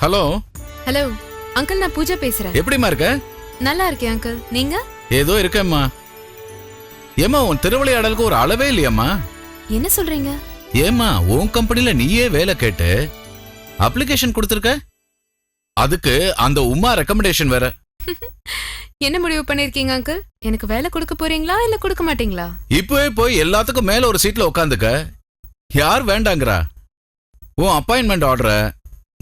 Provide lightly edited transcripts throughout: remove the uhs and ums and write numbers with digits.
Hello hello uncle, நான் பூஜா பேசுறேன். எப்படிம்மா இருக்க? நல்லா இருக்கேன் அங்கிள், நீங்க? ஏதோ இருக்கேம்மா. ஏம்மா உன் திருவிளையாடலுக்கு ஒரு அளவே இல்லையாம்மா? என்ன சொல்றீங்க? ஏம்மா உன் கம்பெனில நீயே வேலை கேட்டு அப்ளிகேஷன் கொடுத்திருக்க, அதுக்கு அந்த உமா ரெக்கமெண்டேஷன் வேற. என்ன முடிவு பண்ணிருக்கீங்க அங்கிள்? எனக்கு வேலை கொடுக்க போறீங்களா இல்ல கொடுக்க மாட்டீங்களா? இப்பவே போய் எல்லாத்துக்கும் மேல ஒரு சீட்ல உட்காந்துக்க. யார் வேண்டாங்கறா? உன் அப்பாயின்மெண்ட் ஆர்டரை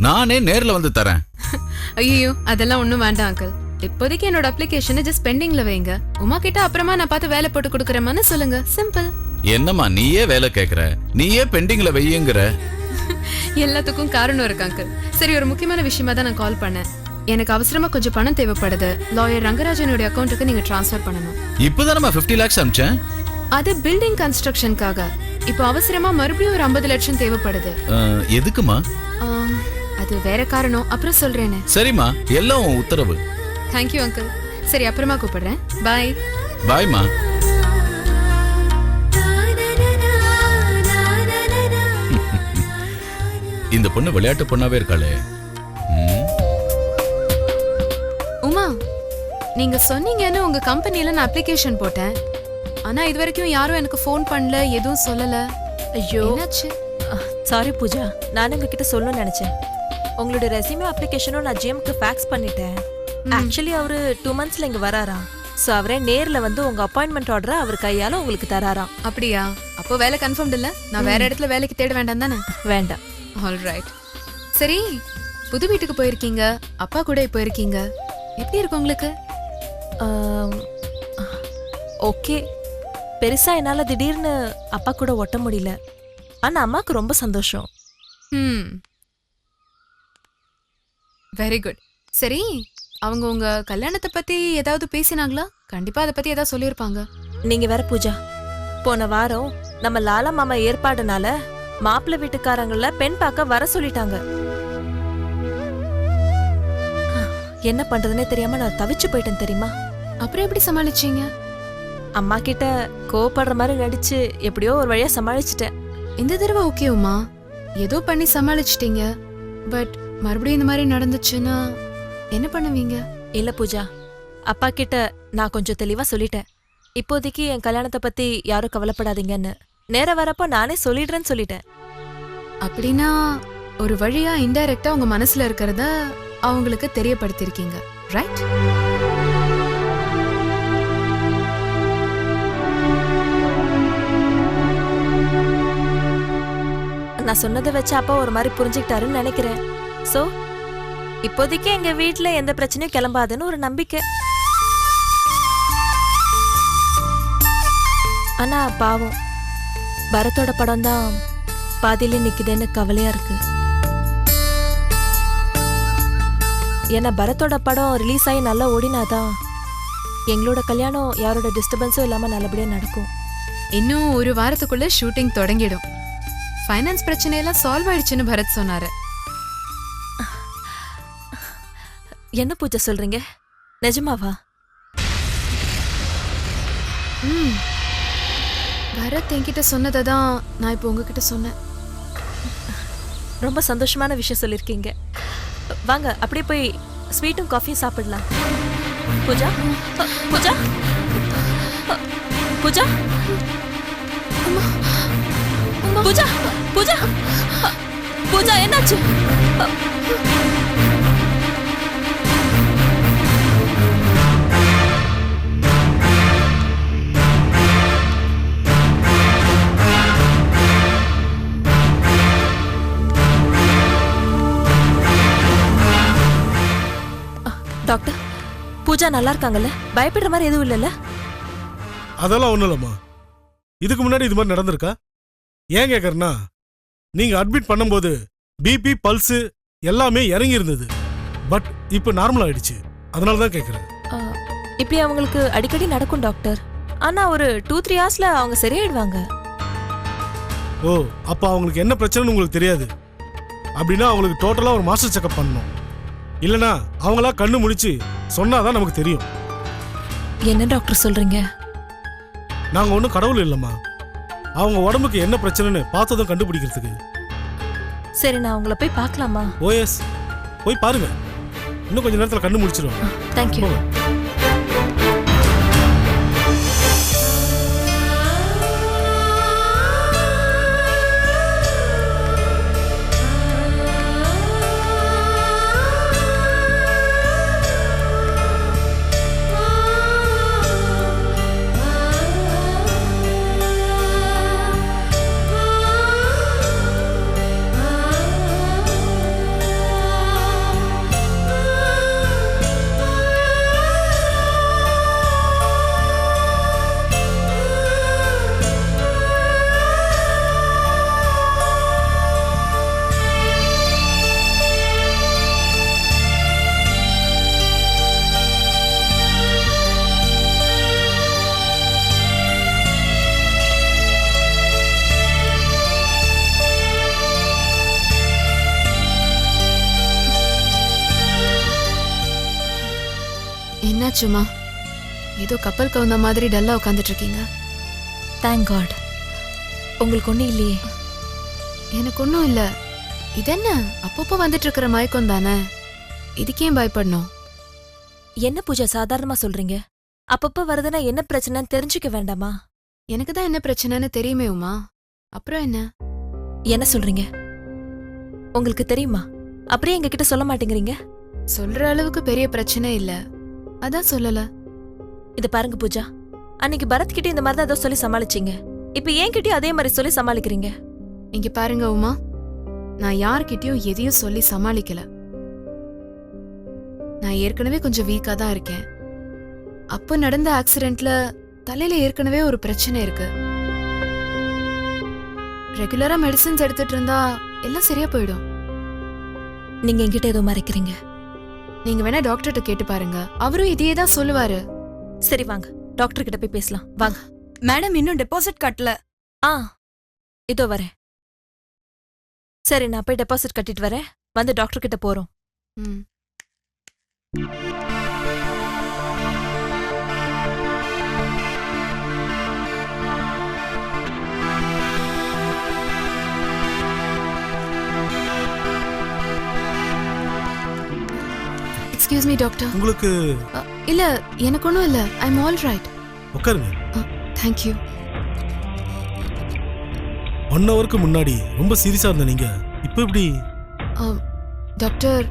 நானே நேர்ல வந்து தரேன். ஐயோ, அதெல்லாம் ஒண்ணும் வேண்டாம் அங்கிள். இப்போதைக்கு என்னோட அப்ளிகேஷனை ஜஸ்ட் பெண்டிங்ல வைங்க. உமா கிட்ட அப்புறமா நான் பார்த்து வேலை போட்டு கொடுக்கறேன்னு சொல்லுங்க. சிம்பிள். என்னம்மா நீயே வேலை கேக்குற, நீயே பெண்டிங்ல வையுங்கற? எல்லாத்துக்கும் காரணம் இருக்கு அங்கிள். சரி, ஒரு முக்கியமான விஷயமா தான் நான் கால் பண்ணேன். எனக்கு அவசரமா கொஞ்சம் பணம் தேவைப்படுது. லாயர் ரங்கராஜனோட அக்கவுண்ட்டுக்கு நீங்க ட்ரான்ஸ்ஃபர் பண்ணணும். இப்போதான் நம்ம 50 lakhs அனுப்பிச்சேன். அது பில்டிங் கன்ஸ்ட்ரக்ஷனுக்காக. இப்போ அவசரமா மறுபடியும் ஒரு 50 லட்சம் தேவைப்படுது. எதுக்குமா? அது வேற காரணம், அப்புறம் சொல்றேனே. சரிம்மா, எல்லாம் உன் உத்தரவு. Thank you uncle. சரி, அப்புறமா கூப்பிடுறேன். பாய். பாய்மா. இந்த பொண்ணு விளையாட்டு பொண்ணாவே இருக்காளே. உமா, நீங்க சொன்னீங்கன்னு உங்க கம்பெனில நான் அப்ளிகேஷன் போட்டேன். ஆனா இது வரைக்கும் யாரும் எனக்கு ஃபோன் பண்ணல, எதுவும் சொல்லல. ஐயோ, என்னாச்சு? சாரி பூஜா, நான் உங்ககிட்ட சொல்லணும்னு நினைச்சேன். உங்களோட ரெஸ்யூமே அப்ளிகேஷனும் நான் ஜிஎம்க்கு ஃபேக்ஸ் பண்ணிட்டேன். ஆக்சுவலி அவரு 2 monthsல இங்க வராராம். ஸோ அவரே நேர்ல வந்து உங்க அப்பாயின்மெண்ட் ஆர்டரை அவர் கையால உங்களுக்கு தராராம். அப்படியா? அப்போ வேலை கன்ஃபார்ம்டு இல்ல? நான் வேற இடத்துல வேலைக்கு தேட வேண்டாம் தானே? வேண்டாம். All right. சரி, புது வீட்டுக்கு போயிருக்கீங்க, அப்பா கூட போயிருக்கீங்க. எப்படி இருக்கு உங்களுக்கு? ஓகே. பெருசா என்னால திடீர்னு அப்பா கூட ஒட்ட முடியல. ஆனா அம்மாக்கு ரொம்ப சந்தோஷம். Very good. சரி, அவங்க உங்க கல்யாணத்தை பத்தி ஏதாவது பேசினாங்களா? கண்டிப்பா அதை பத்தி ஏதாவது சொல்லியிருப்பாங்க. நீங்க வேற பூஜா, போன வாரம் நம்ம லாலா மாமா ஏற்பாடுனால மாப்பிள்ளை வீட்டுக்காரங்கள பெண் பார்க்க வர சொல்லிட்டாங்க. என்ன பண்றதுன்னே தெரியாம நான் தவிச்சு போயிட்டேன் தெரியுமா? அப்புறம் எப்படி சமாளிச்சீங்க? அம்மா கிட்ட கோவப்படுற மாதிரி நடிச்சு எப்படியோ ஒரு வழியா சமாளிச்சிட்டேன். இந்த தடவை ஓகே உமா, ஏதோ பண்ணி சமாளிச்சிட்டீங்க. பட் மறுபடியும் இந்த மாதிரி நடந்துச்சுன்னா என்ன பண்ணுவீங்க? இல்ல பூஜா, அப்பா கிட்ட நான் கொஞ்சம் தெளிவா சொல்லிட்டேன். இப்போதைக்கு என் கல்யாணத்தை பத்தி யாரும் கவலைப்படாதீங்கன்னு. நேரம் வரப்போ நானே சொல்லிடுறேன்னு சொல்லிட்டேன். அப்படின்னா ஒரு வழியா இன்டைரக்டா உங்க மனசுல இருக்கிறத அவங்களுக்கு தெரியப்படுத்திருக்கீங்க, ரைட்? நான் சொன்னதை வச்சு அப்பா ஒரு மாதிரி புரிஞ்சுக்கிட்டாருன்னு நினைக்கிறேன். சோ இப்போதைக்கு எங்க வீட்டுல எந்த பிரச்சனையும் கிளம்பாதுன்னு ஒரு நம்பிக்கை. ஆனா பாவம், பரத்தோட படம் தான் பாதியில நிக்குதுன்னு கவலையா இருக்கு. ஏன்னா பரத்தோட படம் ரிலீஸ் ஆகி நல்லா ஓடினாதான் எங்களோட கல்யாணம் யாரோட டிஸ்டர்பன்ஸும் இல்லாம நல்லபடியா நடக்கும். இன்னும் ஒரு வாரத்துக்குள்ள ஷூட்டிங் தொடங்கிடும். ஃபைனான்ஸ் பிரச்சனையெல்லாம் சால்வ் ஆயிடுச்சுன்னு பரத் சொன்னாரு. என்ன பூஜை சொல்றீங்க? நிஜமாவா? பரத் என்கிட்ட சொன்னதை தான் நான் இப்போ உங்ககிட்ட சொன்னேன். ரொம்ப சந்தோஷமான விஷயம் சொல்லிருக்கீங்க. வாங்க அப்படியே போய் ஸ்வீட்டும் காஃபியும் சாப்பிடலாம். பூஜா, பூஜா, பூஜா, பூஜா, பூஜா, பூஜா, என்னாச்சு? டாக்டர், பூஜா நல்லா இருக்காங்கல்ல? பயப்படுற மாதிரி எதுவும் இல்லைல்ல? அதெல்லாம் ஒண்ணும் இல்லம்மா. இதுக்கு முன்னாடி இது மாதிரி நடந்திருக்கா? ஏன் கேட்கறேன்னா, நீங்க அட்மிட் பண்ணும்போது பிபி பல்ஸ் எல்லாமே இறங்கி இருந்தது. பட் இப்போ நார்மல் ஆயிடுச்சு. அதனால தான் கேட்கறேன். இப்படி அவங்களுக்கு அடிக்கடி நடக்கும் டாக்டர். ஆனா ஒரு 2-3 ஹவர்ஸ்ல அவங்க சரியாயிடுவாங்க. ஓ, அப்ப அவங்களுக்கு என்ன பிரச்சனைன்னு உங்களுக்கு தெரியாது. அப்படின்னா அவங்களுக்கு டோட்டலா ஒரு மாஸ்டர் செக்அப் பண்ணணும். இல்லனா அவங்களா கண்ணு முழிச்சு சொன்னாதான் நமக்கு தெரியும். என்ன டாக்டர் சொல்றீங்க? நாங்க ஒன்றும் கடவுள் இல்லம்மா. அவங்க உடம்புக்கு என்ன பிரச்சனைன்னு பார்த்ததும் கண்டுபிடிக்கிறதுக்கு. சரி, நான் உங்களை போய் பார்க்கலாமா? ஓஎஸ், போய் பாருங்க, இன்னும் கொஞ்ச நேரத்துல கண்ணு முடிச்சிருவாங்க. தேங்க்யூ. என்னாச்சுமா? ஏதோ கப்பல் கவுந்த மாதிரி டல்லா உட்காந்துட்டு இருக்கீங்க. Thank God. உங்களுக்கு ஒன்றும் இல்லையே? எனக்கு ஒன்றும் இல்லை. இது என்ன அப்பப்போ வந்துட்டு இருக்கிற மயக்கம் தானே, இதுக்கேன் பயப்படணும்? என்ன பூஜா சாதாரணமா சொல்றீங்க? அப்பப்போ வருதுன்னா என்ன பிரச்சனைன்னு தெரிஞ்சுக்க வேண்டாமா? எனக்கு தான் என்ன பிரச்சனைன்னு தெரியுமே உமா. அப்புறம் என்ன? என்ன சொல்றீங்க? உங்களுக்கு தெரியுமா? அப்படியே எங்ககிட்ட சொல்ல மாட்டேங்கிறீங்க? சொல்ற அளவுக்கு பெரிய பிரச்சனை இல்ல, அதான் சொல்லல. இது பாருங்க பூஜா, அன்னைக்கு பரத் கிட்ட இந்த மாதிரி தான் ஏதோ சொல்லி சமாளிச்சீங்க. இப்ப என்கிட்டயும் அதே மாதிரி சொல்லி சமாளிக்கிறீங்க. இங்க பாருங்க உமா, நான் யார்கிட்டயும் எதையும் சொல்லி சமாளிக்கல. நான் ஏற்கனவே கொஞ்சம் வீக்கா தான் இருக்கேன். அப்போ நடந்த ஆக்சிடென்ட்ல தலையில ஏற்கனவே ஒரு பிரச்சனை இருக்கு. ரெகுலரா மெடிசின்ஸ் எடுத்துட்டு இருந்தா எல்லாம் சரியா போயிடும். நீங்க என்கிட்ட ஏதோ மறைக்கிறீங்க. நீங்க வேணா டாக்டர்கிட்ட கேட்டு பாருங்க, அவரும் இதையே தான் சொல்லுவாரு. சரி வாங்க, டாக்டர் கிட்ட போய் பேசலாம் வாங்க. மேடம் இன்னும் டெபாசிட் கட்டல. ஆ இதோ வரேன். சரி நான் போய் டெபாசிட் கட்டிட்டு வரேன். வந்து டாக்டர் கிட்ட போறோம். ம். Excuse me doctor. உங்களுக்கு இல்ல எனக்கு ஒன்றும் இல்ல, ஐ எம் ஆல் ரைட். உட்காருங்க. தேங்க்யூ. 1 ஹவருக்கு முன்னாடி ரொம்ப சீரியஸா இருந்த நீங்க இப்போ இப்படி? டாக்டர்,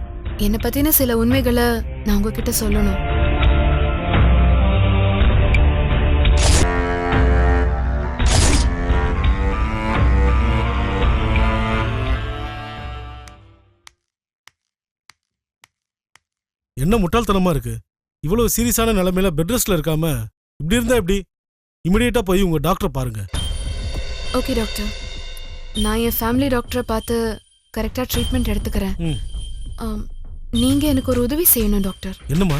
என்னை பத்தின சில உண்மைகளை நான் உங்ககிட்ட சொல்லணும். என்ன முட்டாள்தனமா இருக்கு? இவ்வளவு சீரியஸான நிலைமையில பெட் ரெஸ்ட்ல இருக்காம இப்படி இருந்தா எப்படி? இமிடியேட்டா போய் உங்க டாக்டரை பாருங்க. ஓகே டாக்டர், நான் என் ஃபேமிலி டாக்டரை பார்த்து கரெக்டாக ட்ரீட்மெண்ட் எடுத்துக்கிறேன். நீங்க எனக்கு ஒரு உதவி செய்யணும் டாக்டர். என்னம்மா?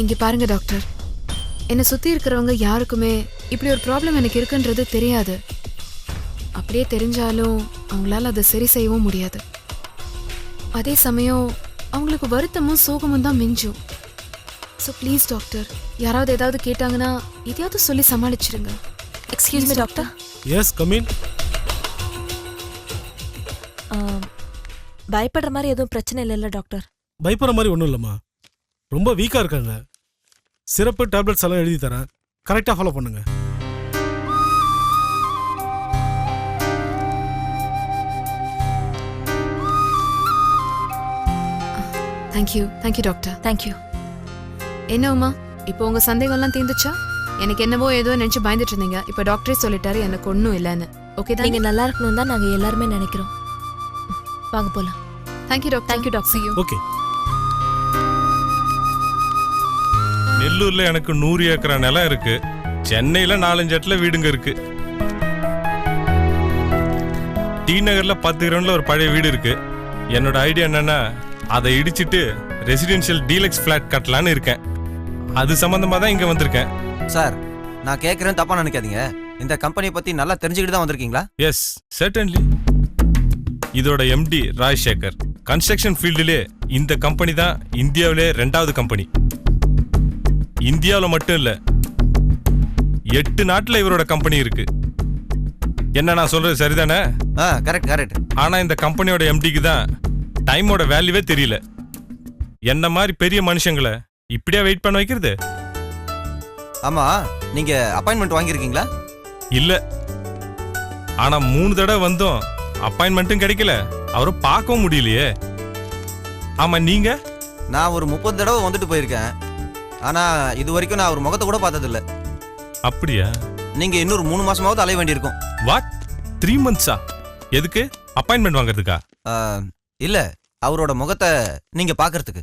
இங்க பாருங்க டாக்டர், என்னை சுத்தி இருக்கிறவங்க யாருக்குமே இப்படி ஒரு ப்ராப்ளம் எனக்கு இருக்குன்றது தெரியாது. அப்படியே தெரிஞ்சாலும் அவங்களால அதை சரி செய்யவும் முடியாது. அதே சமயம் அவங்களுக்கு வருத்தமும் சோகமும் தான் மிஞ்சும். ஸோ ப்ளீஸ் டாக்டர், யாராவது ஏதாவது கேட்டாங்கன்னா எதையாவது சொல்லி சமாளிச்சிருங்க. Excuse me doctor. Yes come in. பயப்படுற மாதிரி எதுவும் பிரச்சனை இல்லைல்ல டாக்டர்? பயப்படுற மாதிரி ஒன்றும் இல்லைம்மா, ரொம்ப வீக்காக இருக்காங்க. சிறப்பு டேப்லெட்ஸ் எல்லாம் எழுதி தரேன், கரெக்டாக ஃபாலோ பண்ணுங்க. Thank you doctor. தேங்க்யூ. என்ன உமா, இப்போ உங்க சந்தேகம்லாம் தீர்ந்துச்சா? எனக்கு என்னவோ ஏதோ நினைச்சு பயந்துட்டு இருந்தீங்க, இப்போ டாக்டரே சொல்லிட்டாரு எனக்கு ஒன்றும் இல்லைன்னு. ஓகே தான்? நீங்க நல்லா இருக்கணும் தான் நாங்க எல்லாருமே நினைக்கிறோம். வாங்க போலாம். Thank you doctor. Thank you doctor. See you. Okay. நெல்லூர்ல எனக்கு 100 ஏக்கரா நிலம் இருக்கு. சென்னையில 4-5 இடத்துல வீடுங்க இருக்கு. டி நகர்ல 10 கிரவுண்ட்ல ஒரு பழைய வீடு இருக்கு. என்னோட ஐடியா என்னன்னா, அதை இடிச்சிட்டு ரெசிடென்ஷியல் டீலக்ஸ் ஃபிளாட் கட்டலான்னு இருக்கேன். அது சம்பந்தமா தான் இங்க வந்திருக்கேன். சார், நான் கேட்குறேன், தப்பா நினைக்காதீங்க. இந்த கம்பெனியை பத்தி நல்லா தெரிஞ்சுக்கிட்டு தான் வந்திருக்கீங்களா? Yes, certainly. இதோட எம்டி ராஜசேகர். கன்ஸ்ட்ரக்ஷன் ஃபீல்டிலே இந்த கம்பெனி தான் இந்தியாவிலே 2வது கம்பெனி. இந்தியாவில் மட்டும் இல்ல, 8 நாட்டில் இவரோட கம்பெனி இருக்கு. என்ன நான் சொல்றது சரிதானே? Correct correct. ஆனா இந்த கம்பெனியோட எம்டிக்கு தான் டைமோட வேல்யூவே தெரியல. என்ன மாதிரி பெரிய மனுஷங்களை இப்படியா வெயிட் பண்ண வைக்கிறது? ஆமா, நீங்க அப்பாயின்மெண்ட் வாங்கியிருக்கீங்களா? இல்ல. ஆனா 3 தடவை வந்தும் அப்பாயின்மெண்ட்டும் கிடைக்கல, அவரை பார்க்கவும் முடியலையே. ஆமா, நீங்க? நான் ஒரு 30 தடவை வந்துட்டு போயிருக்கேன். ஆனா இது வரைக்கும் நான் அவர் முகத்தை கூட பார்த்ததில்ல. அப்படியா? நீங்க இன்னொரு 3 மாசமாவது அலைய வேண்டியிருக்கும். வாட், 3 monthsா? எதுக்கு? அப்பாயின்மெண்ட் வாங்குறதுக்கா? இல்ல, அவரோட முகத்தை நீங்க பார்க்கறதுக்கு.